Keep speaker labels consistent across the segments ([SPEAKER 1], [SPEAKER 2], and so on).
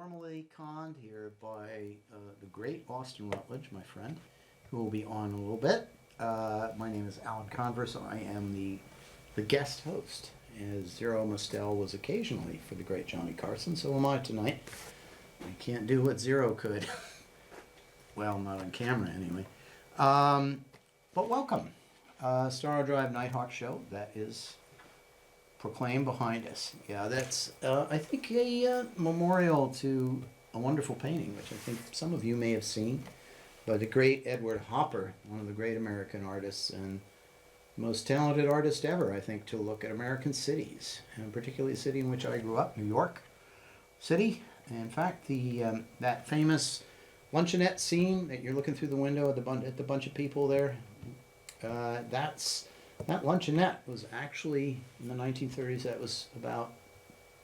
[SPEAKER 1] formally conned here by the great Austin Rutledge, my friend, who will be on in a little bit. My name is Alan Converse. I am the guest host, as Zero Mostel was occasionally for the great Johnny Carson. So am I tonight. I can't do what Zero could. Well, not on camera anyway. But welcome. Storrow Drive Nighthawk show. That is proclaimed behind us. Yeah, that's, I think, a memorial to a wonderful painting, which I think some of you may have seen, by the great Edward Hopper, one of the great American artists and most talented artist ever, I think, to look at American cities, and particularly the city in which I grew up, New York City. In fact, that famous luncheonette scene that you're looking through the window at the bunch of people there, that luncheonette was actually in the 1930s. That was about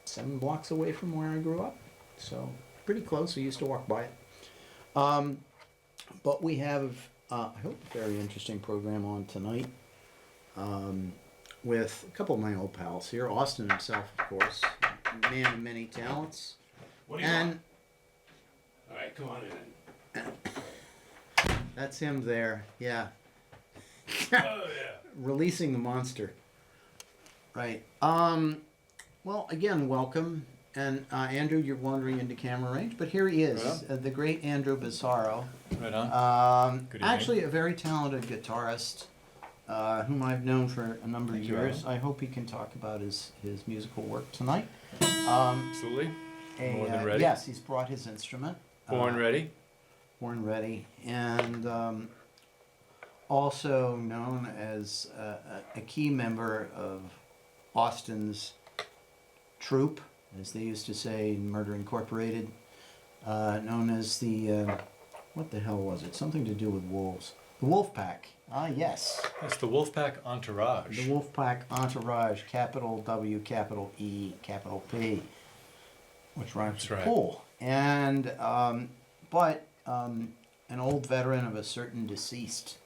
[SPEAKER 1] 7 blocks away from where I grew up, so pretty close. I used to walk by it. But we have, I hope, a very interesting program on tonight with a couple of my old pals here. Austin himself, of course, man of many talents.
[SPEAKER 2] What do you want? All right, come on in.
[SPEAKER 1] That's him there, yeah.
[SPEAKER 2] Oh, yeah.
[SPEAKER 1] Releasing the monster. Right. Well, again, welcome. And Andrew, you're wandering into camera range, but here he is,
[SPEAKER 2] Right
[SPEAKER 1] the great Andrew Bizarro.
[SPEAKER 2] Right on. Good evening.
[SPEAKER 1] Actually, a very talented guitarist whom I've known for a number of years. I hope he can talk about his musical work tonight.
[SPEAKER 2] Absolutely. More than ready.
[SPEAKER 1] Yes, he's brought his instrument.
[SPEAKER 2] Born ready.
[SPEAKER 1] Born ready. And also known as a key member of Austin's troupe, as they used to say in Murder Incorporated, known as the, what the hell was it? Something to do with wolves. The Wolf Pack. Ah, yes.
[SPEAKER 2] That's the Wolfpack Entourage.
[SPEAKER 1] The Wolf Pack Entourage, capital W, capital E, capital P, which rhymes with pool. And, but an old veteran of a certain deceased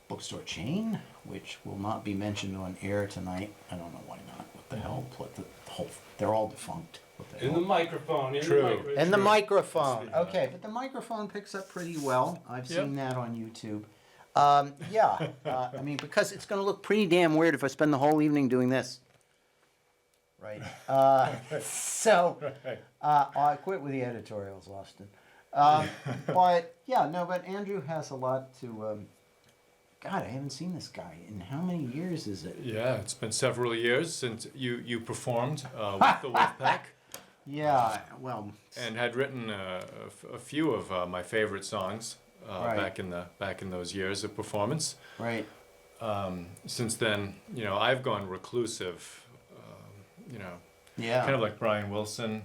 [SPEAKER 1] bookstore chain, which will not be mentioned on air tonight. I don't know why not. What the hell? They're all defunct. What the hell?
[SPEAKER 2] The microphone.
[SPEAKER 1] And the microphone. Okay, but the microphone picks up pretty well. I've seen that on YouTube. I mean, because it's going to look pretty damn weird if I spend the whole evening doing this. Right. I quit with the editorials, Austin. But Andrew has a lot to... God, I haven't seen this guy in how many years is it?
[SPEAKER 2] Yeah, it's been several years since you performed with the Wolfpack.
[SPEAKER 1] Yeah, well...
[SPEAKER 2] And had written a few of my favorite songs back in those years of performance.
[SPEAKER 1] Right.
[SPEAKER 2] Since then, I've gone reclusive, kind of like Brian Wilson.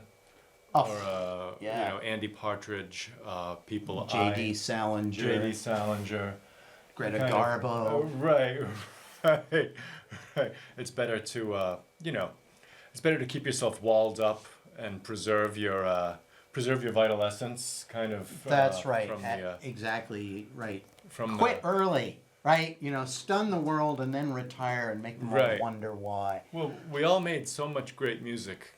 [SPEAKER 2] Or Andy Partridge, people.
[SPEAKER 1] J.D. Salinger. Greta Garbo.
[SPEAKER 2] Right. It's better to keep yourself walled up and preserve your vital essence, kind of.
[SPEAKER 1] That's right. Exactly right. Quit early, right? Stun the world and then retire and make them all wonder why.
[SPEAKER 2] Well, we all made so much great music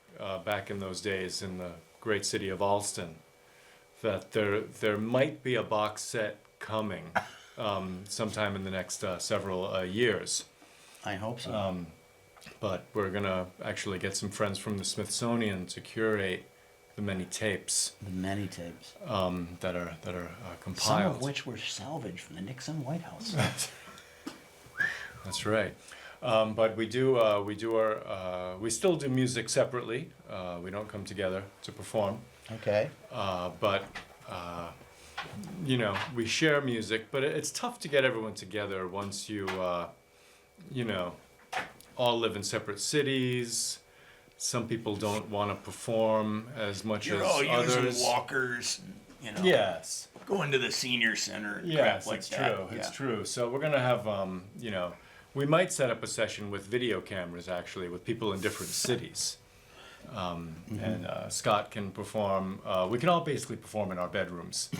[SPEAKER 2] back in those days in the great city of Alston that there might be a box set coming. Sometime in the next several years.
[SPEAKER 1] I hope so.
[SPEAKER 2] But we're going to actually get some friends from the Smithsonian to curate the many tapes. That are compiled.
[SPEAKER 1] Some of which were salvaged from the Nixon White House.
[SPEAKER 2] That's right. But we still do music separately. We don't come together to perform.
[SPEAKER 1] Okay.
[SPEAKER 2] We share music, but it's tough to get everyone together once you all live in separate cities. Some people don't want to perform as much as others.
[SPEAKER 1] You're all using walkers,
[SPEAKER 2] Yes.
[SPEAKER 1] Going to the senior center.
[SPEAKER 2] Yes, it's true. It's true. So we're going to have, we might set up a session with video cameras, actually, with people in different cities. And Scott can perform. We can all basically perform in our bedrooms.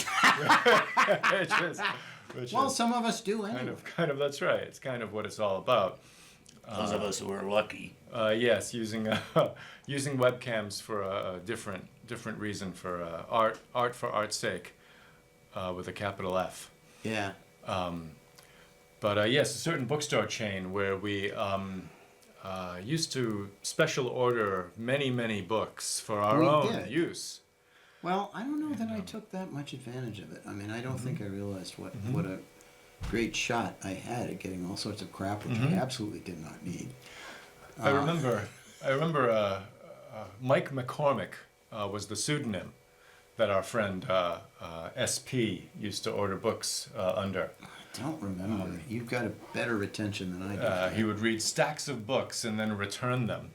[SPEAKER 1] Some of us do anyway.
[SPEAKER 2] Kind of. That's right. It's kind of what it's all about.
[SPEAKER 3] Those of us who are lucky.
[SPEAKER 2] Yes, using using webcams for a different reason, for art for art's sake, with a capital F.
[SPEAKER 1] Yeah.
[SPEAKER 2] But yes, a certain bookstore chain where we used to special order many books for our
[SPEAKER 1] We
[SPEAKER 2] own
[SPEAKER 1] did.
[SPEAKER 2] use.
[SPEAKER 1] Well, I don't know that I took that much advantage of it. I mean, I don't think I realized what a great shot I had at getting all sorts of crap which I absolutely did not need.
[SPEAKER 2] I remember Mike McCormick was the pseudonym that our friend SP used to order books under.
[SPEAKER 1] I don't remember. You've got a better retention than I do.
[SPEAKER 2] He would read stacks of books and then return them.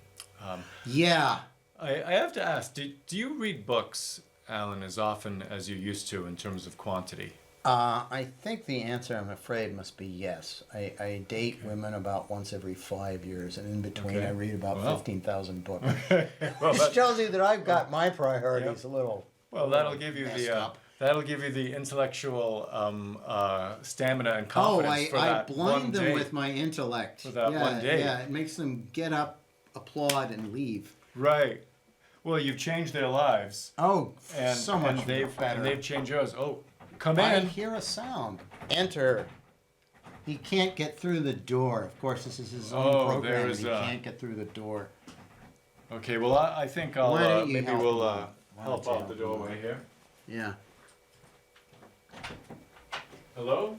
[SPEAKER 1] Yeah.
[SPEAKER 2] I have to ask, do you read books, Alan, as often as you used to in terms of quantity?
[SPEAKER 1] I think the answer, I'm afraid, must be yes. I date women about once every 5 years, and in between
[SPEAKER 2] Okay.
[SPEAKER 1] I read about
[SPEAKER 2] Well.
[SPEAKER 1] 15,000 books.
[SPEAKER 2] Well,
[SPEAKER 1] Which tells you that I've got my priorities a little.
[SPEAKER 2] well, that'll give you
[SPEAKER 1] messed
[SPEAKER 2] the
[SPEAKER 1] up.
[SPEAKER 2] that'll give you the intellectual stamina and
[SPEAKER 1] Oh,
[SPEAKER 2] confidence for
[SPEAKER 1] I
[SPEAKER 2] that one
[SPEAKER 1] blind them
[SPEAKER 2] date.
[SPEAKER 1] with my intellect.
[SPEAKER 2] For that one date.
[SPEAKER 1] Yeah, it makes them get up, applaud, and leave.
[SPEAKER 2] Right. Well, you've changed their lives,
[SPEAKER 1] Oh,
[SPEAKER 2] and
[SPEAKER 1] so much
[SPEAKER 2] they've
[SPEAKER 1] better.
[SPEAKER 2] changed yours. Oh, come
[SPEAKER 1] I
[SPEAKER 2] in.
[SPEAKER 1] hear a sound. Enter. He can't get through the door. Of course, this is his own
[SPEAKER 2] Oh,
[SPEAKER 1] program, and
[SPEAKER 2] there's
[SPEAKER 1] he
[SPEAKER 2] a-
[SPEAKER 1] can't get through the door.
[SPEAKER 2] Okay. Well, I think I'll
[SPEAKER 1] Why don't you
[SPEAKER 2] maybe
[SPEAKER 1] help
[SPEAKER 2] we'll
[SPEAKER 1] him out? Why
[SPEAKER 2] help
[SPEAKER 1] don't you
[SPEAKER 2] out the
[SPEAKER 1] help him
[SPEAKER 2] doorway
[SPEAKER 1] out?
[SPEAKER 2] here.
[SPEAKER 1] Yeah.
[SPEAKER 2] Hello.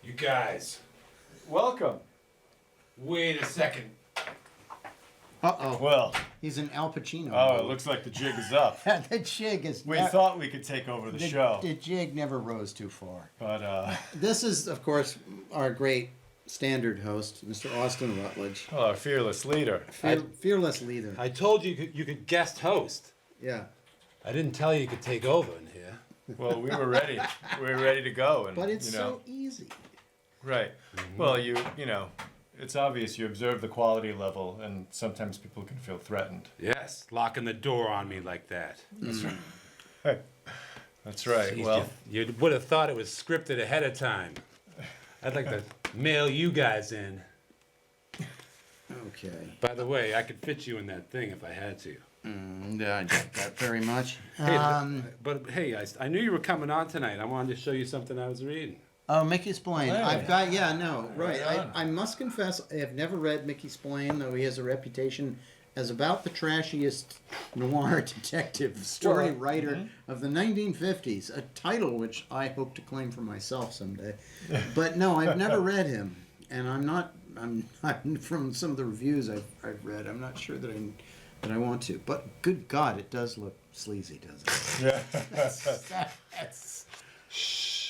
[SPEAKER 4] You guys,
[SPEAKER 2] Welcome.
[SPEAKER 4] wait a second.
[SPEAKER 1] Uh-oh.
[SPEAKER 2] Well,
[SPEAKER 1] He's an Al Pacino.
[SPEAKER 2] oh, it looks like the jig is up.
[SPEAKER 1] The jig is...
[SPEAKER 2] We thought we could take over the show,
[SPEAKER 1] The jig never rose too far.
[SPEAKER 2] but
[SPEAKER 1] This is, of course, our great standard host, Mr. Austin Rutledge.
[SPEAKER 2] well, our fearless leader.
[SPEAKER 1] Fearless leader.
[SPEAKER 4] I told you you could guest host.
[SPEAKER 1] Yeah.
[SPEAKER 4] I didn't tell you you could take over in here.
[SPEAKER 2] Well, we were ready. We were ready to go, and
[SPEAKER 1] But it's
[SPEAKER 2] you know,
[SPEAKER 1] so easy.
[SPEAKER 2] right. Well, you know, it's obvious you observe the quality level, and sometimes people can feel threatened.
[SPEAKER 4] Yes, locking the door on me like that.
[SPEAKER 2] That's right.
[SPEAKER 4] Jeez,
[SPEAKER 2] Well,
[SPEAKER 4] you would have thought it was scripted ahead of time. I'd like to mail you guys in.
[SPEAKER 1] Okay.
[SPEAKER 4] By the way, I could fit you in that thing if I had to.
[SPEAKER 1] Yeah, I get that very much.
[SPEAKER 4] But hey, I knew you were coming on tonight. I wanted to show you something I was reading.
[SPEAKER 1] Oh, Mickey Spillane.
[SPEAKER 2] Hey.
[SPEAKER 1] I've got, yeah, no, right.
[SPEAKER 2] Right on.
[SPEAKER 1] I must confess, I have never read Mickey Spillane, though he has a reputation as about the trashiest noir detective story writer of the 1950s, a title which I hope to claim for myself someday. But no, I've never read him, and I'm from some of the reviews I've read, I'm not sure that I want to. But good God, it does look sleazy, doesn't it?
[SPEAKER 2] yeah.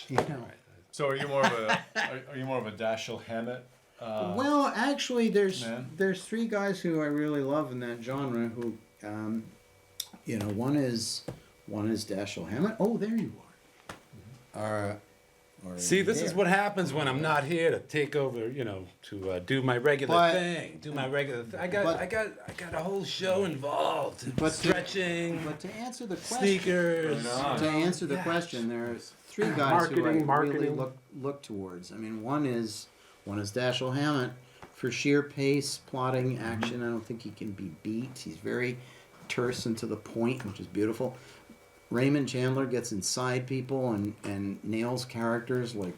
[SPEAKER 1] You know.
[SPEAKER 2] So, are you more of a Dashiell Hammett?
[SPEAKER 1] Well, actually,
[SPEAKER 2] man.
[SPEAKER 1] there's three guys who I really love in that genre. Who, you know, one is Dashiell Hammett. Oh, there you are. Or
[SPEAKER 4] See, this is
[SPEAKER 1] there.
[SPEAKER 4] what happens when I'm not here to take over. You know, to do my regular
[SPEAKER 1] But-
[SPEAKER 4] thing. Do my regular. I got a whole show involved.
[SPEAKER 1] But to-
[SPEAKER 4] Stretching,
[SPEAKER 1] But to answer the question,
[SPEAKER 4] sneakers.
[SPEAKER 2] Right on.
[SPEAKER 1] to answer the
[SPEAKER 4] Yes.
[SPEAKER 1] question, there's three guys who I really
[SPEAKER 4] Marketing.
[SPEAKER 1] look towards. I mean, one is Dashiell Hammett for sheer pace, plotting, action. I don't think he can be beat. He's very terse and to the point, which is beautiful. Raymond Chandler gets inside people and nails characters like,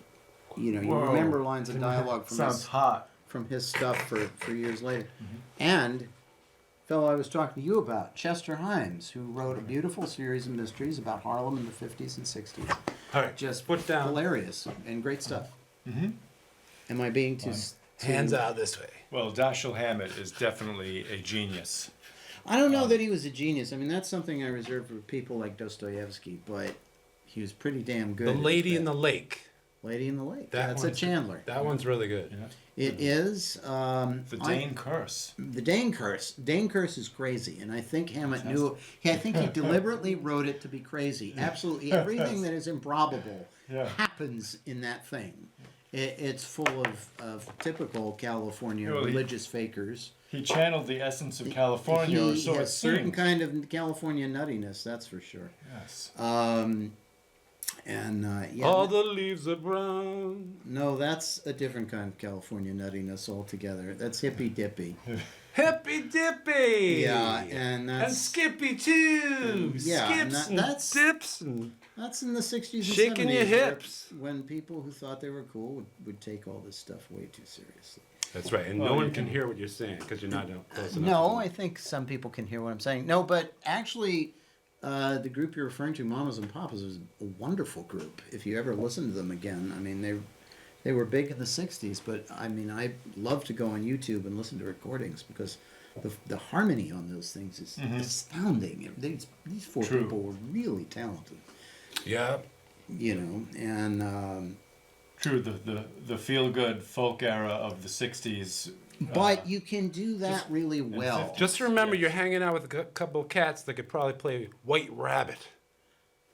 [SPEAKER 1] you know, you
[SPEAKER 2] Whoa.
[SPEAKER 1] remember lines of dialogue
[SPEAKER 2] Sounds hot.
[SPEAKER 1] from his stuff for years later. And fellow I was talking to you about, Chester Himes, who wrote a beautiful series of mysteries about Harlem in the 50s and 60s.
[SPEAKER 4] All right,
[SPEAKER 1] Just
[SPEAKER 4] put down.
[SPEAKER 1] hilarious and great stuff. Am I being too...
[SPEAKER 4] Hands out this way.
[SPEAKER 2] Well, Dashiell Hammett is definitely a genius.
[SPEAKER 1] I don't know that he was a genius. I mean, that's something I reserve for people like Dostoevsky, but he was pretty damn good.
[SPEAKER 4] The
[SPEAKER 1] at
[SPEAKER 4] Lady
[SPEAKER 1] that.
[SPEAKER 4] in the Lake.
[SPEAKER 1] Lady in the Lake.
[SPEAKER 4] That
[SPEAKER 1] That's a
[SPEAKER 4] one's-
[SPEAKER 1] Chandler.
[SPEAKER 4] That one's really good.
[SPEAKER 1] It is.
[SPEAKER 2] The Dane Curse.
[SPEAKER 1] The Dane Curse. Dane Curse is crazy, and I think Hammett knew. I think he deliberately wrote it to be crazy. Absolutely, everything that is improbable
[SPEAKER 2] Yeah.
[SPEAKER 1] happens in that thing. It's full of typical California
[SPEAKER 2] Well,
[SPEAKER 1] religious fakers.
[SPEAKER 2] He channeled the essence of California, or
[SPEAKER 1] He
[SPEAKER 2] so it
[SPEAKER 1] has certain
[SPEAKER 2] seems.
[SPEAKER 1] kind of California nuttiness, that's for sure.
[SPEAKER 2] Yes.
[SPEAKER 1] And yeah,
[SPEAKER 4] All the leaves are brown.
[SPEAKER 1] no, that's a different kind of California nuttiness altogether. That's hippy dippy.
[SPEAKER 4] Hippy Dippy.
[SPEAKER 1] Yeah, and that's
[SPEAKER 4] And Skippy too.
[SPEAKER 1] yeah, and
[SPEAKER 4] Skips
[SPEAKER 1] that's
[SPEAKER 4] dips and
[SPEAKER 1] that's in the 60s and
[SPEAKER 4] shaking
[SPEAKER 1] 70s.
[SPEAKER 4] your hips.
[SPEAKER 1] When people who thought they were cool would take all this stuff way too seriously.
[SPEAKER 4] That's right, and
[SPEAKER 2] Well,
[SPEAKER 4] no one
[SPEAKER 2] you
[SPEAKER 4] can
[SPEAKER 2] can-
[SPEAKER 4] hear what you're saying because you're not close enough.
[SPEAKER 1] No,
[SPEAKER 4] to
[SPEAKER 1] I think some people can hear what I'm saying. No, but actually, the group you're referring to, Mamas and Papas, is a wonderful group. If you ever listen to them again, I mean, they were big in the 60s, but I mean, I love to go on YouTube and listen to recordings because the harmony on those things is astounding. These four
[SPEAKER 2] True.
[SPEAKER 1] people were really talented,
[SPEAKER 4] Yeah.
[SPEAKER 1] you know, and
[SPEAKER 2] True, the feel good folk era of the '60s.
[SPEAKER 1] but you can do that really well.
[SPEAKER 4] Just remember,
[SPEAKER 2] Yes.
[SPEAKER 4] you're hanging out with a couple of cats that could probably play White Rabbit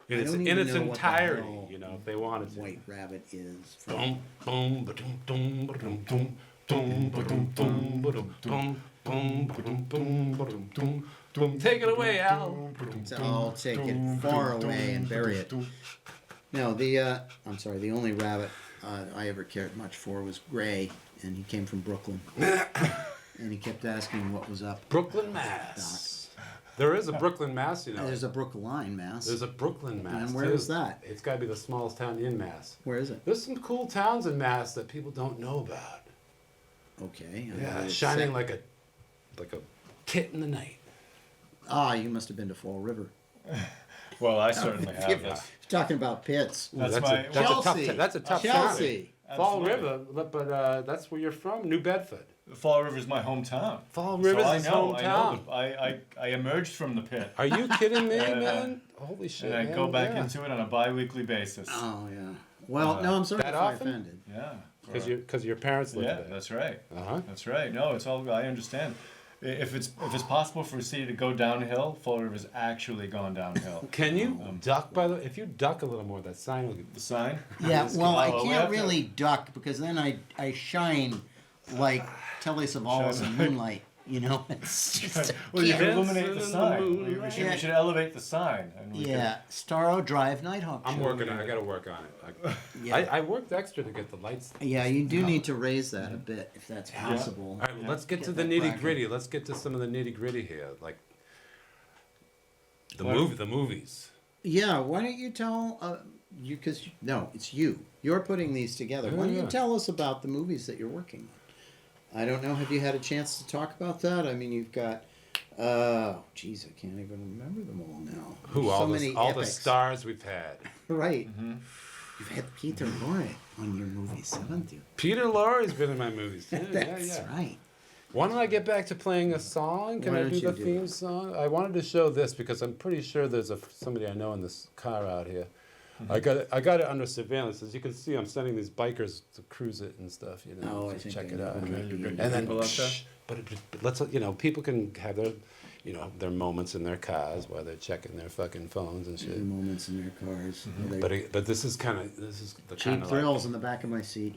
[SPEAKER 4] in
[SPEAKER 1] I
[SPEAKER 4] its,
[SPEAKER 1] don't
[SPEAKER 4] in
[SPEAKER 1] even
[SPEAKER 4] its
[SPEAKER 1] know what the
[SPEAKER 4] entirety.
[SPEAKER 1] hell
[SPEAKER 4] You know, if they wanted to.
[SPEAKER 1] White Rabbit is
[SPEAKER 4] Boom, boom, ba-dum, dum, ba-dum, dum, dum, ba-dum, dum, ba-dum, dum, dum, ba-dum, dum, ba-dum, dum, dum. Take it away, Al.
[SPEAKER 1] So I'll take it far away and bury it. No, I'm sorry, the only rabbit I ever cared much for was Gray, and he came from Brooklyn. And he kept asking what was up.
[SPEAKER 4] Brooklyn, Mass. There is a Brooklyn, Mass, you know.
[SPEAKER 1] There's a Brookline, Mass.
[SPEAKER 4] There's a Brooklyn, Mass.
[SPEAKER 1] And where
[SPEAKER 4] too.
[SPEAKER 1] is that?
[SPEAKER 4] It's got to be the smallest town in Mass.
[SPEAKER 1] Where is it?
[SPEAKER 4] There's some cool towns in Mass that people don't know about.
[SPEAKER 1] Okay.
[SPEAKER 4] Yeah, shining like a tit in the night.
[SPEAKER 1] You must have been to Fall River.
[SPEAKER 2] Well, I certainly
[SPEAKER 1] If
[SPEAKER 2] have.
[SPEAKER 1] you're
[SPEAKER 2] That's,
[SPEAKER 1] talking about pits.
[SPEAKER 2] that's my.
[SPEAKER 1] Chelsea.
[SPEAKER 4] That's a tough
[SPEAKER 1] Chelsea.
[SPEAKER 4] town. Fall
[SPEAKER 2] Absolutely.
[SPEAKER 4] River, but that's where you're from, New Bedford.
[SPEAKER 2] Fall River is my hometown.
[SPEAKER 4] Fall
[SPEAKER 2] So
[SPEAKER 4] River's
[SPEAKER 2] I
[SPEAKER 4] his
[SPEAKER 2] know,
[SPEAKER 4] hometown.
[SPEAKER 2] I emerged from the pit.
[SPEAKER 4] Are you kidding me,
[SPEAKER 2] And,
[SPEAKER 4] man? Holy shit!
[SPEAKER 2] And I
[SPEAKER 4] man.
[SPEAKER 2] go back
[SPEAKER 4] Yeah.
[SPEAKER 2] into it on a bi-weekly basis.
[SPEAKER 1] Oh, yeah. Well, no, I'm sorry
[SPEAKER 4] That
[SPEAKER 1] if I
[SPEAKER 4] often?
[SPEAKER 1] offended.
[SPEAKER 2] Yeah.
[SPEAKER 4] Because your parents live
[SPEAKER 2] Yeah,
[SPEAKER 4] there.
[SPEAKER 2] that's right.
[SPEAKER 4] Uh-huh.
[SPEAKER 2] That's right. No, it's all. I understand. If it's possible for a city to go downhill, Fall River's actually gone downhill.
[SPEAKER 4] Can you duck if you duck a little more, that sign will
[SPEAKER 2] The sign.
[SPEAKER 1] Yeah, well, I
[SPEAKER 2] Oh, we
[SPEAKER 1] can't
[SPEAKER 2] have to-
[SPEAKER 1] really duck because then I shine like Telly Savalas in Moonlight. You know, it's just
[SPEAKER 2] Well, you
[SPEAKER 1] yeah.
[SPEAKER 2] can illuminate
[SPEAKER 4] Dancing
[SPEAKER 2] the
[SPEAKER 4] in
[SPEAKER 2] sign.
[SPEAKER 4] the
[SPEAKER 2] We
[SPEAKER 4] moonlight.
[SPEAKER 2] should, we should elevate the sign. And we
[SPEAKER 1] Yeah, Storrow Drive Nighthawk.
[SPEAKER 4] I'm
[SPEAKER 1] show.
[SPEAKER 4] working on it. I got to work on it.
[SPEAKER 1] Yeah.
[SPEAKER 4] I worked extra to get the lights.
[SPEAKER 1] Yeah, you do need to raise that a bit if that's possible.
[SPEAKER 4] All right, well, let's get to
[SPEAKER 1] Get
[SPEAKER 4] the
[SPEAKER 1] that
[SPEAKER 4] nitty
[SPEAKER 1] cracking.
[SPEAKER 4] gritty. Let's get to some of the nitty gritty here, like the
[SPEAKER 2] What?
[SPEAKER 4] the movies.
[SPEAKER 1] Yeah, why don't you tell no, it's you. You're putting these together. Why don't
[SPEAKER 4] Yeah.
[SPEAKER 1] you tell us about the movies that you're working on? I don't know. Have you had a chance to talk about that? I mean, you've got. Geez, I can't even remember them all now.
[SPEAKER 4] Who
[SPEAKER 1] There's
[SPEAKER 4] all
[SPEAKER 1] so
[SPEAKER 4] the
[SPEAKER 1] many
[SPEAKER 4] all the
[SPEAKER 1] epics.
[SPEAKER 4] stars we've had.
[SPEAKER 1] Right. You've had Peter Lorre on your movies, haven't you?
[SPEAKER 4] Peter Lorre's been in my movies. Yeah,
[SPEAKER 1] That's
[SPEAKER 4] yeah.
[SPEAKER 1] right.
[SPEAKER 4] Why don't I get back to playing a song? Can
[SPEAKER 1] Why
[SPEAKER 4] I
[SPEAKER 1] don't
[SPEAKER 4] do
[SPEAKER 1] you
[SPEAKER 4] the
[SPEAKER 1] do
[SPEAKER 4] theme
[SPEAKER 1] that?
[SPEAKER 4] song? I wanted to show this because I'm pretty sure there's somebody I know in this car out here. I got it under surveillance. As you can see, I'm sending these bikers to cruise it and stuff. You know,
[SPEAKER 1] Oh, I
[SPEAKER 4] to
[SPEAKER 1] think
[SPEAKER 4] check
[SPEAKER 1] I
[SPEAKER 4] it
[SPEAKER 1] know
[SPEAKER 4] out.
[SPEAKER 1] who might be in
[SPEAKER 4] And then,
[SPEAKER 2] People out there?
[SPEAKER 4] but let's people can have their moments in their cars while they're checking their fucking phones and shit.
[SPEAKER 1] Moments in their cars.
[SPEAKER 2] Mm-hmm.
[SPEAKER 4] But this is the kind
[SPEAKER 1] Cheap
[SPEAKER 4] of
[SPEAKER 1] thrills in the back of my seat.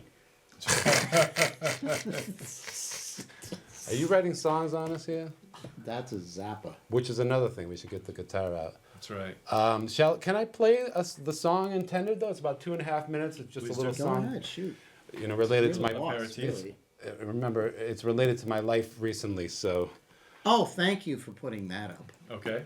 [SPEAKER 4] Are you writing songs on us here?
[SPEAKER 1] That's a Zappa.
[SPEAKER 4] Which is another thing. We should get the guitar out.
[SPEAKER 2] That's right.
[SPEAKER 4] Can I play the song intended though? It's about 2.5 minutes. It's just
[SPEAKER 2] Please
[SPEAKER 4] a little
[SPEAKER 2] do.
[SPEAKER 1] Go
[SPEAKER 4] song.
[SPEAKER 1] ahead, shoot.
[SPEAKER 4] Related to
[SPEAKER 1] Really
[SPEAKER 4] my
[SPEAKER 1] lost,
[SPEAKER 2] aperitif.
[SPEAKER 1] really.
[SPEAKER 4] remember it's related to my life recently. So
[SPEAKER 1] Oh, thank you for putting that up.
[SPEAKER 2] Okay.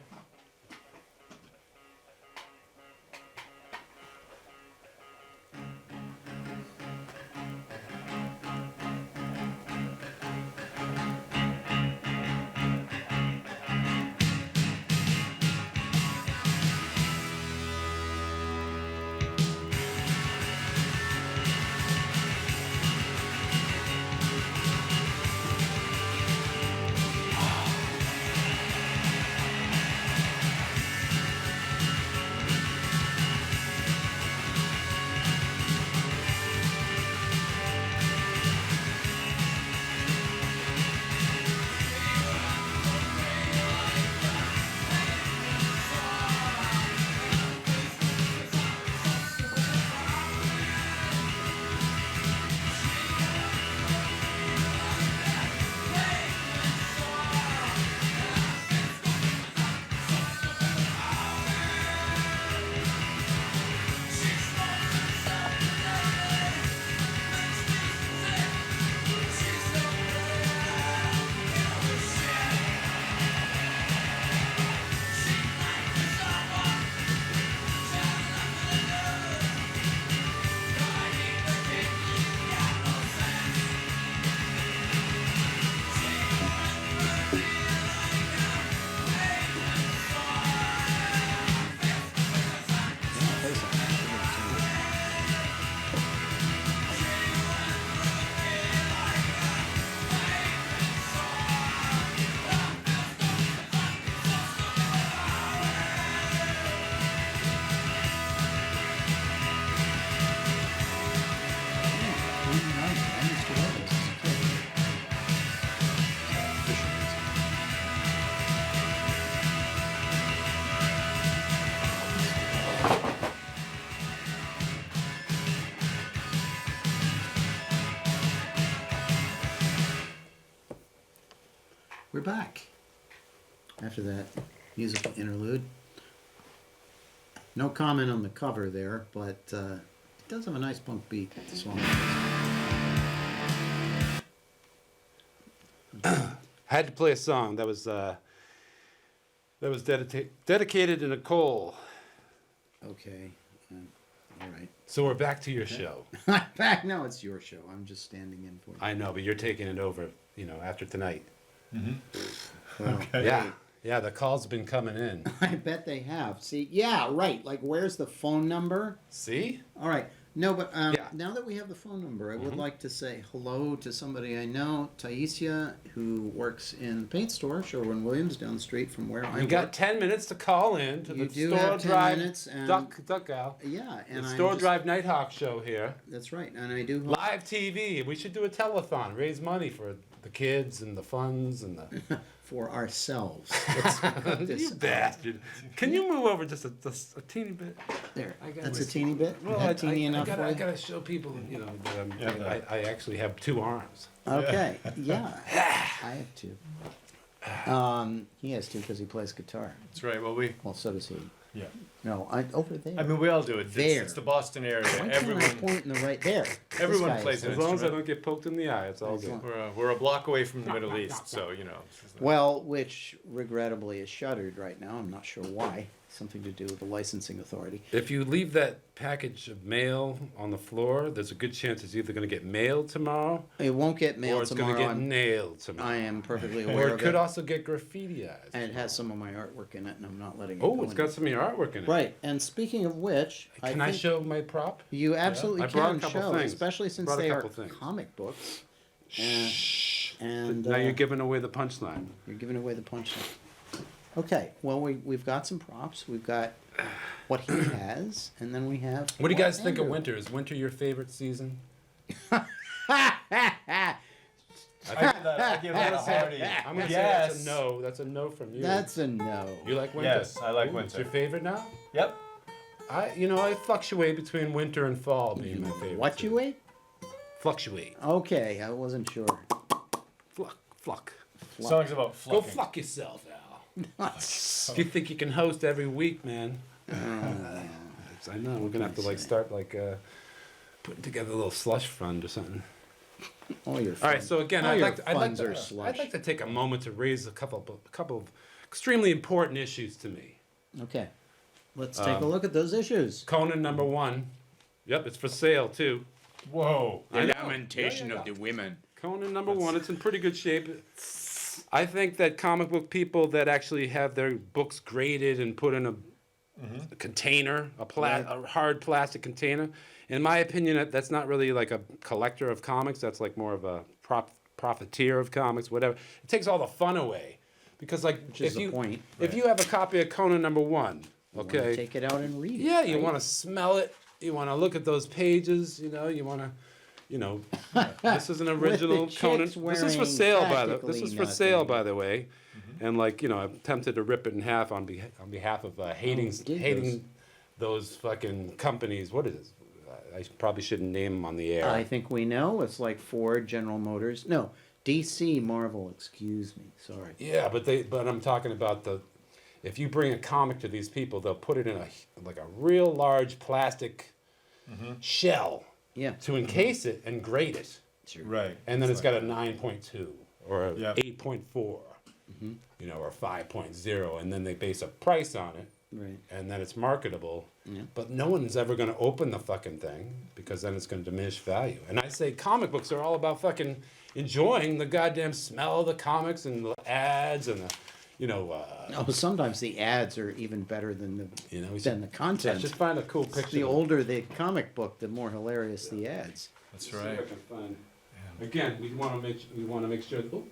[SPEAKER 1] We're back after that musical interlude. No comment on the cover there, but it does have a nice punk beat, the song.
[SPEAKER 4] Had to play a song that was dedicated to Nicole.
[SPEAKER 1] Okay. All right.
[SPEAKER 4] So we're back to your show.
[SPEAKER 1] Back? No, it's your show. I'm just standing in for you.
[SPEAKER 4] I know, but you're taking it over, after tonight.
[SPEAKER 1] Well,
[SPEAKER 4] Yeah. Yeah, the calls have been coming in.
[SPEAKER 1] I bet they have. See, yeah, right. Like, where's the phone number?
[SPEAKER 4] See?
[SPEAKER 1] All right. No, but
[SPEAKER 4] Yeah.
[SPEAKER 1] now that we have the phone number, I would like to say hello to somebody I know, Taisia, who works in the paint store, Sherwin-Williams, down the street from where I
[SPEAKER 4] You
[SPEAKER 1] work.
[SPEAKER 4] got 10 minutes to call in to
[SPEAKER 1] You
[SPEAKER 4] the
[SPEAKER 1] do
[SPEAKER 4] Storrow
[SPEAKER 1] have 10
[SPEAKER 4] Drive
[SPEAKER 1] minutes, and-
[SPEAKER 4] Duck Gal.
[SPEAKER 1] Yeah, and
[SPEAKER 4] The
[SPEAKER 1] I'm
[SPEAKER 4] Storrow
[SPEAKER 1] just-
[SPEAKER 4] Drive Nighthawk show here.
[SPEAKER 1] That's right, and I do hope
[SPEAKER 4] Live TV. We should do a telethon, raise money for the kids and the funds and the.
[SPEAKER 1] for ourselves.
[SPEAKER 4] You bastard! Can you move over just a teeny bit?
[SPEAKER 1] There,
[SPEAKER 4] I got
[SPEAKER 1] that's
[SPEAKER 4] my-
[SPEAKER 1] a teeny bit.
[SPEAKER 4] Well,
[SPEAKER 1] That teeny enough
[SPEAKER 4] I
[SPEAKER 1] for you?
[SPEAKER 4] gotta show people, that I actually have two arms.
[SPEAKER 1] Okay, yeah, I have two. He has two because he plays guitar.
[SPEAKER 2] That's right. Well,
[SPEAKER 1] Well, so does he.
[SPEAKER 2] yeah.
[SPEAKER 1] No, over there.
[SPEAKER 2] I mean, we all do it.
[SPEAKER 1] There.
[SPEAKER 2] It's the Boston area.
[SPEAKER 1] Why can't I
[SPEAKER 2] Everyone.
[SPEAKER 1] point in the right there? This
[SPEAKER 2] Everyone
[SPEAKER 1] guy is-
[SPEAKER 2] plays an
[SPEAKER 4] As long as I
[SPEAKER 2] instrument.
[SPEAKER 4] don't get poked in the eye, it's all good.
[SPEAKER 1] Excellent.
[SPEAKER 2] We're a block away from the Middle East, so
[SPEAKER 1] Well, which regrettably is shuttered right now. I'm not sure why. Something to do with the licensing authority.
[SPEAKER 4] If you leave that package of mail on the floor, there's a good chance it's either going to get mailed tomorrow
[SPEAKER 1] It won't get
[SPEAKER 4] or
[SPEAKER 1] mailed
[SPEAKER 4] it's
[SPEAKER 1] tomorrow.
[SPEAKER 4] going to get nailed
[SPEAKER 1] I
[SPEAKER 4] tomorrow.
[SPEAKER 1] am perfectly
[SPEAKER 4] Or
[SPEAKER 1] aware
[SPEAKER 4] it
[SPEAKER 1] of
[SPEAKER 4] could
[SPEAKER 1] it.
[SPEAKER 4] also get graffitiized.
[SPEAKER 1] And it has some of my artwork in it, and I'm not letting it
[SPEAKER 4] Oh,
[SPEAKER 1] go
[SPEAKER 4] it's
[SPEAKER 1] in
[SPEAKER 4] got
[SPEAKER 1] there.
[SPEAKER 4] some of your artwork in it.
[SPEAKER 1] Right, and speaking of which,
[SPEAKER 4] Can I
[SPEAKER 1] think
[SPEAKER 4] show my prop?
[SPEAKER 1] you absolutely
[SPEAKER 4] I brought a
[SPEAKER 1] can
[SPEAKER 4] couple
[SPEAKER 1] show,
[SPEAKER 4] things.
[SPEAKER 1] especially since
[SPEAKER 4] Brought a
[SPEAKER 1] they are
[SPEAKER 4] couple things.
[SPEAKER 1] comic books.
[SPEAKER 4] Shh.
[SPEAKER 1] And
[SPEAKER 4] Now you're giving away the punchline.
[SPEAKER 1] you're giving away the punchline. Okay, well we've got some props. We've got what he has, and then we have.
[SPEAKER 4] What do you guys think of
[SPEAKER 1] Andrew.
[SPEAKER 4] winter? Is winter your favorite season?
[SPEAKER 2] I give that a hearty.
[SPEAKER 4] I'm gonna say
[SPEAKER 2] Yes.
[SPEAKER 4] that's a no. That's a no from you.
[SPEAKER 1] That's a no.
[SPEAKER 4] You like winter?
[SPEAKER 2] Yes, I like
[SPEAKER 4] Ooh, It's
[SPEAKER 2] winter.
[SPEAKER 4] your favorite now?
[SPEAKER 2] Yep.
[SPEAKER 4] I fluctuate between winter and fall being my favorite.
[SPEAKER 1] What you ate?
[SPEAKER 4] Fluctuate.
[SPEAKER 1] Okay, I wasn't sure.
[SPEAKER 4] Fluck.
[SPEAKER 2] Songs about
[SPEAKER 4] Go
[SPEAKER 2] flucking.
[SPEAKER 4] fuck yourself, Al. You think you can host every week, man? I know. We're gonna have to start putting together a little slush fund or something.
[SPEAKER 1] All your
[SPEAKER 4] All right. So again,
[SPEAKER 1] all
[SPEAKER 4] I'd
[SPEAKER 1] your
[SPEAKER 4] like
[SPEAKER 1] funds are slush.
[SPEAKER 4] I'd like to take a moment to raise a couple of extremely important issues to me.
[SPEAKER 1] Okay, let's take a look at those issues.
[SPEAKER 4] Conan #1. Yep, it's for sale too.
[SPEAKER 2] Whoa.
[SPEAKER 4] I know.
[SPEAKER 3] Lamentation of the women.
[SPEAKER 4] Conan #1. It's in pretty good shape. I think that comic book people that actually have their books graded and put in a container, a hard plastic container, in my opinion, that's not really like a collector of comics. That's like more of a profiteer of comics, whatever. It takes all the fun away, because
[SPEAKER 1] Which is the point.
[SPEAKER 4] if you have a copy of Conan #1,
[SPEAKER 1] You wanna
[SPEAKER 4] okay,
[SPEAKER 1] take it out and read it.
[SPEAKER 4] yeah, you
[SPEAKER 1] right?
[SPEAKER 4] want to smell it. You want to look at those pages. You want to. This is an original
[SPEAKER 1] chicks
[SPEAKER 4] Conan. This is for
[SPEAKER 1] wearing
[SPEAKER 4] sale
[SPEAKER 1] practically
[SPEAKER 4] This is for
[SPEAKER 1] nothing.
[SPEAKER 4] sale, by the way. And I'm tempted to rip it in half on behalf of hating
[SPEAKER 1] did
[SPEAKER 4] those fucking companies. What is it? I probably shouldn't name them on the air.
[SPEAKER 1] I think we know. It's like Ford, General Motors. No, DC, Marvel. Excuse me. Sorry.
[SPEAKER 4] Yeah, but I'm talking about if you bring a comic to these people, they'll put it in a real large plastic shell
[SPEAKER 1] Yeah.
[SPEAKER 4] to encase it and grade it.
[SPEAKER 1] Sure.
[SPEAKER 2] Right.
[SPEAKER 4] And then it's got a 9.2 or a
[SPEAKER 2] Yeah.
[SPEAKER 4] 8.4, or 5.0, and then they base a price on it,
[SPEAKER 1] Right.
[SPEAKER 4] and then it's marketable.
[SPEAKER 1] Yeah.
[SPEAKER 4] But no one's ever going to open the fucking thing, because then it's going to diminish value. And I say comic books are all about fucking enjoying the goddamn smell of the comics and the ads and the,
[SPEAKER 1] Oh, sometimes the ads are even better than the than the
[SPEAKER 4] yeah,
[SPEAKER 1] content.
[SPEAKER 4] just find a cool picture.
[SPEAKER 1] The older the comic book, the more hilarious the ads.
[SPEAKER 2] That's
[SPEAKER 4] See if
[SPEAKER 2] right.
[SPEAKER 4] I can find. Again, we want to make sure. Oh,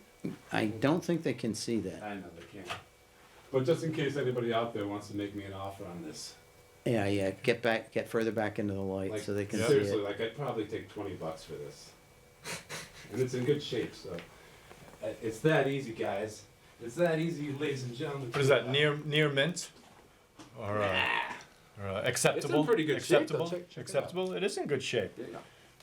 [SPEAKER 1] I don't think they can see that.
[SPEAKER 4] I know they can't. But just in case anybody out there wants to make me an offer on this,
[SPEAKER 1] Yeah. Get further back into the light so they can see
[SPEAKER 4] seriously,
[SPEAKER 1] it.
[SPEAKER 4] I'd probably take $20 for this, and it's in good shape. So it's that easy, guys. It's that easy, ladies and gentlemen.
[SPEAKER 2] What is that? Near mint, or acceptable?
[SPEAKER 4] It's in pretty good shape, though.
[SPEAKER 2] Acceptable.
[SPEAKER 4] Check it out.
[SPEAKER 2] Acceptable. It is in good shape.
[SPEAKER 4] There you go.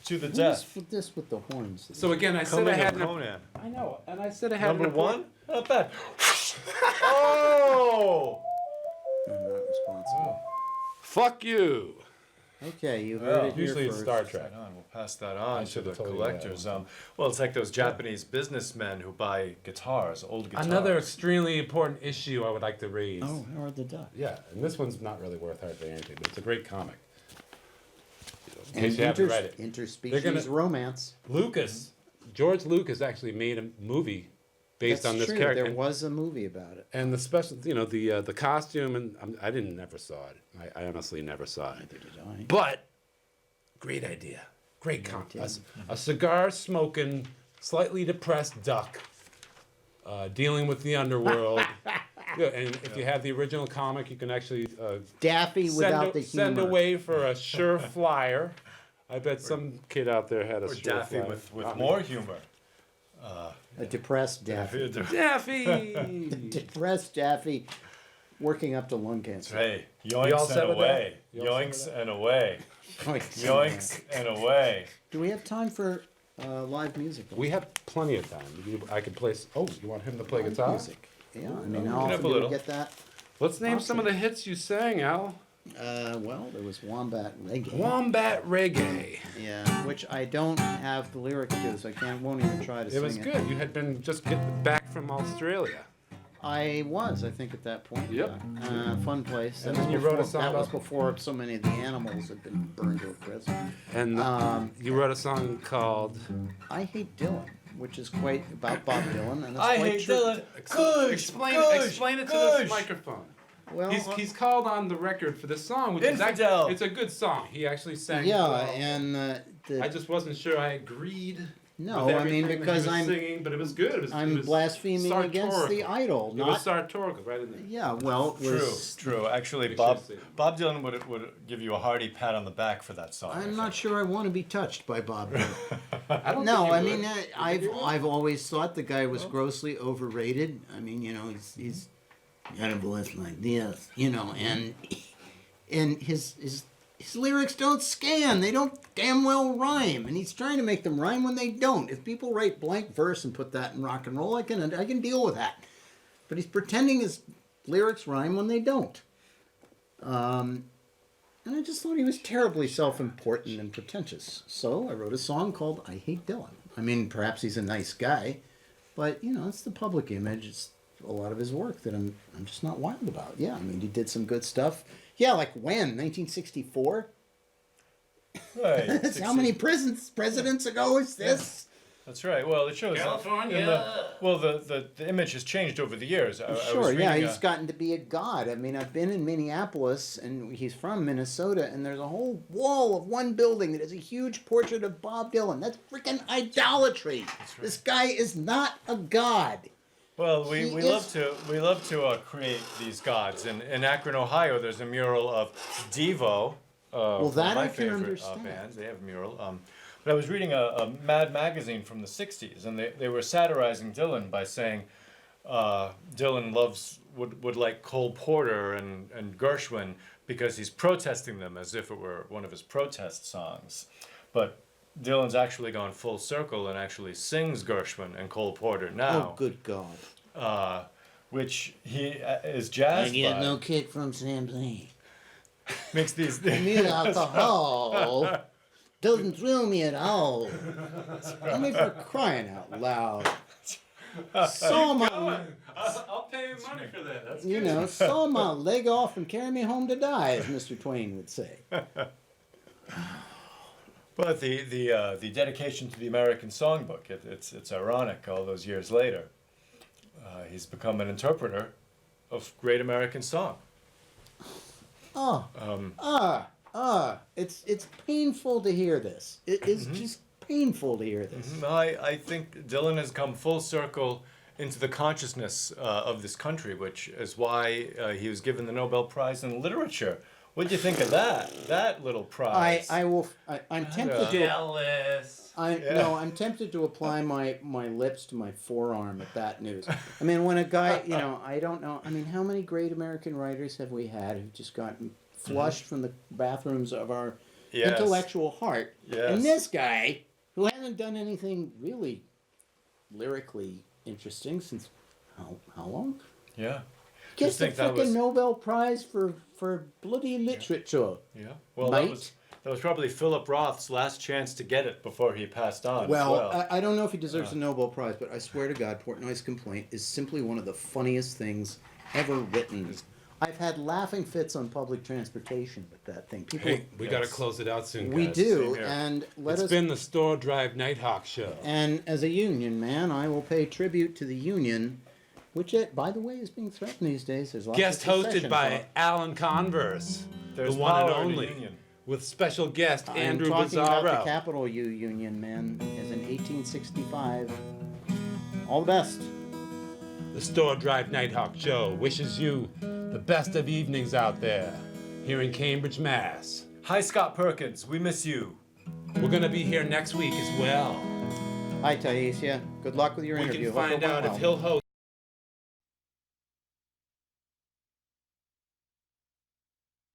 [SPEAKER 2] to the
[SPEAKER 1] Who's
[SPEAKER 2] death.
[SPEAKER 1] with this with the horns?
[SPEAKER 4] So again, I said I
[SPEAKER 2] Coming
[SPEAKER 4] had
[SPEAKER 2] of Conan.
[SPEAKER 4] I know, and I said I had
[SPEAKER 2] Number
[SPEAKER 4] an
[SPEAKER 2] one? Not bad. Oh!
[SPEAKER 1] I'm not responsible.
[SPEAKER 4] Fuck you.
[SPEAKER 1] Okay, you heard
[SPEAKER 2] Well,
[SPEAKER 1] it here
[SPEAKER 4] Usually it's
[SPEAKER 1] first.
[SPEAKER 4] Star Trek.
[SPEAKER 2] We'll pass that on to the
[SPEAKER 4] should've told you
[SPEAKER 2] collectors.
[SPEAKER 4] that.
[SPEAKER 2] Well, it's like those Japanese businessmen who buy guitars, old guitars.
[SPEAKER 4] Another extremely important issue I would like to raise.
[SPEAKER 1] Oh, Howard the Duck.
[SPEAKER 4] Yeah, and this one's not really worth hardly anything, but it's a great comic. In
[SPEAKER 1] And
[SPEAKER 4] case you haven't read it.
[SPEAKER 1] interspecies
[SPEAKER 4] They're gonna-
[SPEAKER 1] romance.
[SPEAKER 4] George Lucas actually made a movie based
[SPEAKER 1] That's
[SPEAKER 4] on this
[SPEAKER 1] true.
[SPEAKER 4] character.
[SPEAKER 1] There was a movie about it.
[SPEAKER 4] And the special, the costume, and I never saw it. I honestly never saw it.
[SPEAKER 1] Neither did I.
[SPEAKER 4] But great idea, great concept. A cigar smoking, slightly depressed duck, dealing with the underworld. Yeah, and if you have the original comic, you can actually
[SPEAKER 1] Daffy without the humor.
[SPEAKER 4] send away for a sure flyer. I bet some kid out there had a
[SPEAKER 2] Or
[SPEAKER 4] sure
[SPEAKER 2] Daffy
[SPEAKER 4] flyer.
[SPEAKER 2] with more humor.
[SPEAKER 1] A depressed Daffy.
[SPEAKER 4] Daffy.
[SPEAKER 1] Depressed Daffy working up to lung cancer.
[SPEAKER 2] Hey,
[SPEAKER 4] all
[SPEAKER 2] yoinks
[SPEAKER 4] set
[SPEAKER 2] and
[SPEAKER 4] with
[SPEAKER 2] away.
[SPEAKER 4] that? You all set
[SPEAKER 2] Yoinks and away.
[SPEAKER 1] Wait,
[SPEAKER 2] Yoinks and away.
[SPEAKER 1] Do we have time for live music?
[SPEAKER 4] We have plenty of time. I could play. Oh, you want him to play guitar?
[SPEAKER 1] Music. Yeah, I mean,
[SPEAKER 2] can
[SPEAKER 1] how
[SPEAKER 2] have
[SPEAKER 1] often
[SPEAKER 2] a
[SPEAKER 1] do we
[SPEAKER 2] little.
[SPEAKER 1] get that?
[SPEAKER 4] Let's name some of the hits you sang, Al.
[SPEAKER 1] Well, there was Wombat Reggae.
[SPEAKER 4] Wombat Reggae.
[SPEAKER 1] Yeah, which I don't have the lyrics to, so won't even try to sing
[SPEAKER 4] It was good. You had been just getting back from Australia.
[SPEAKER 1] I think, at that point.
[SPEAKER 4] Yep.
[SPEAKER 1] Yeah. Fun place.
[SPEAKER 4] And
[SPEAKER 1] That
[SPEAKER 4] then
[SPEAKER 1] was
[SPEAKER 4] you wrote a
[SPEAKER 1] before-
[SPEAKER 4] song
[SPEAKER 1] That was
[SPEAKER 4] about-
[SPEAKER 1] before so many of the animals had been burned to a crisp.
[SPEAKER 4] And you wrote a song called
[SPEAKER 1] I Hate Dylan, which is quite about Bob Dylan, and it's
[SPEAKER 2] I
[SPEAKER 1] quite
[SPEAKER 2] hate
[SPEAKER 1] true.
[SPEAKER 2] Dylan. Kush,
[SPEAKER 4] Explain
[SPEAKER 2] Kush,
[SPEAKER 4] it to
[SPEAKER 2] Kush.
[SPEAKER 4] this microphone.
[SPEAKER 1] Well,
[SPEAKER 4] He's called on the record for this song, which is
[SPEAKER 2] Infidel.
[SPEAKER 4] actually, it's a good song. He actually sang. it
[SPEAKER 1] yeah,
[SPEAKER 4] well.
[SPEAKER 1] and
[SPEAKER 4] I just wasn't sure I agreed.
[SPEAKER 1] no,
[SPEAKER 4] with
[SPEAKER 1] I mean
[SPEAKER 4] everything that he
[SPEAKER 1] because
[SPEAKER 4] was
[SPEAKER 1] I'm
[SPEAKER 4] singing, but it was good. It
[SPEAKER 1] I'm
[SPEAKER 4] was
[SPEAKER 1] blaspheming against the
[SPEAKER 4] sartorial.
[SPEAKER 1] idol,
[SPEAKER 4] It was
[SPEAKER 1] not
[SPEAKER 4] sartorial, right? In there.
[SPEAKER 1] yeah. Well, it
[SPEAKER 2] True,
[SPEAKER 1] was,
[SPEAKER 2] true. Actually,
[SPEAKER 4] We
[SPEAKER 2] Bob
[SPEAKER 4] should see it.
[SPEAKER 2] Bob Dylan would give you a hearty pat on the back for that song. I
[SPEAKER 1] I'm not
[SPEAKER 2] think.
[SPEAKER 1] sure I want to be touched by Bob Dylan.
[SPEAKER 4] I don't
[SPEAKER 1] No,
[SPEAKER 4] think you
[SPEAKER 1] I
[SPEAKER 4] would.
[SPEAKER 1] mean I've always thought the guy was grossly overrated. I mean, he's got a voice like this, and his lyrics don't scan. They don't damn well rhyme, and he's trying to make them rhyme when they don't. If people write blank verse and put that in rock and roll, I can deal with that. But he's pretending his lyrics rhyme when they don't. And I just thought he was terribly self-important and pretentious. So I wrote a song called I Hate Dylan. I mean, perhaps he's a nice guy, but, it's the public image. It's a lot of his work that I'm just not wild about. Yeah, I mean, he did some good stuff. Yeah, like when? 1964?
[SPEAKER 2] Right.
[SPEAKER 1] That's how many presidents ago is this?
[SPEAKER 2] That's right. Well, it shows.
[SPEAKER 4] California.
[SPEAKER 2] The image has changed over the years. I was
[SPEAKER 1] Sure, yeah,
[SPEAKER 2] reading
[SPEAKER 1] he's gotten to be a god. I mean, I've been in Minneapolis, and he's from Minnesota, and there's a whole wall of one building that is a huge portrait of Bob Dylan. That's freaking idolatry.
[SPEAKER 2] right.
[SPEAKER 1] This guy is not a god.
[SPEAKER 2] Well, we
[SPEAKER 1] He
[SPEAKER 2] love
[SPEAKER 1] is-
[SPEAKER 2] to create these gods. In Akron, Ohio, there's a mural of Devo.
[SPEAKER 1] Well,
[SPEAKER 2] one
[SPEAKER 1] that
[SPEAKER 2] of my
[SPEAKER 1] I can
[SPEAKER 2] favorite
[SPEAKER 1] understand.
[SPEAKER 2] bands. They have a mural. But I was reading a Mad magazine from the '60s, and they were satirizing Dylan by saying Dylan would like Cole Porter and Gershwin because he's protesting them as if it were one of his protest songs. But Dylan's actually gone full circle and actually sings Gershwin and Cole Porter now.
[SPEAKER 1] Oh, good God.
[SPEAKER 2] Which he is jazzed
[SPEAKER 1] I get
[SPEAKER 2] by.
[SPEAKER 1] no kick from champagne.
[SPEAKER 2] Makes these
[SPEAKER 1] Me alcohol doesn't thrill me at all. I mean, for crying out loud. Saw my,
[SPEAKER 4] I'll pay you money for that. That's
[SPEAKER 1] saw my leg off and carry me home to die, as Mr. Twain would say.
[SPEAKER 2] But the dedication to the American Songbook, it's ironic all those years later. He's become an interpreter of great American song.
[SPEAKER 1] It's painful to hear this. It is just painful to hear this.
[SPEAKER 2] I think Dylan has come full circle into the consciousness of this country, which is why he was given the Nobel Prize in Literature. What do you think of that little prize?
[SPEAKER 1] I'm tempted to.
[SPEAKER 4] jealous.
[SPEAKER 1] No, I'm tempted to apply my lips to my forearm at that news. I mean, when a guy, I don't know. I mean, how many great American writers have we had who've just gotten flushed from the bathrooms of our
[SPEAKER 2] Yes.
[SPEAKER 1] intellectual heart.
[SPEAKER 2] Yes.
[SPEAKER 1] And this guy, who hasn't done anything really lyrically interesting since how long?
[SPEAKER 2] Yeah.
[SPEAKER 1] Gets the
[SPEAKER 2] think that
[SPEAKER 1] freaking
[SPEAKER 2] was-
[SPEAKER 1] Nobel Prize for bloody literature.
[SPEAKER 2] Yeah. Well,
[SPEAKER 1] Mate.
[SPEAKER 2] that was probably Philip Roth's last chance to get it before he passed on.
[SPEAKER 1] Well,
[SPEAKER 2] as well.
[SPEAKER 1] I don't know if he deserves a Nobel Prize, but I swear to God, Portnoy's Complaint is simply one of the funniest things ever written. I've had laughing fits on public transportation with that thing. People,
[SPEAKER 4] Hey, we got to
[SPEAKER 2] Yes.
[SPEAKER 4] close it out soon,
[SPEAKER 1] we
[SPEAKER 4] guys.
[SPEAKER 1] do,
[SPEAKER 2] Same here.
[SPEAKER 1] and let
[SPEAKER 4] It's
[SPEAKER 1] us.
[SPEAKER 4] been the Store Drive Nighthawk show.
[SPEAKER 1] And as a union man, I will pay tribute to the union, which, by the way, is being threatened these days. There's lots
[SPEAKER 4] Guest
[SPEAKER 1] of
[SPEAKER 4] hosted
[SPEAKER 1] secession
[SPEAKER 4] by
[SPEAKER 1] talk.
[SPEAKER 4] Alan Converse,
[SPEAKER 2] There's
[SPEAKER 4] the one and
[SPEAKER 2] power in the
[SPEAKER 4] only,
[SPEAKER 2] union.
[SPEAKER 4] with special guest
[SPEAKER 1] I'm
[SPEAKER 4] Andrew
[SPEAKER 1] talking about the
[SPEAKER 4] Bizzarro.
[SPEAKER 1] Capital U Union, man, as in 1865. All the best.
[SPEAKER 4] The Store Drive Nighthawk show wishes you the best of evenings out there here in Cambridge, Mass.
[SPEAKER 2] Hi, Scott Perkins. We miss you.
[SPEAKER 4] We're going to be here next week as well.
[SPEAKER 1] Hi, Taisia. Good luck with your
[SPEAKER 4] We
[SPEAKER 1] interview.
[SPEAKER 4] can
[SPEAKER 1] Hope it
[SPEAKER 4] find
[SPEAKER 1] went
[SPEAKER 4] out if
[SPEAKER 1] well.
[SPEAKER 4] he'll host.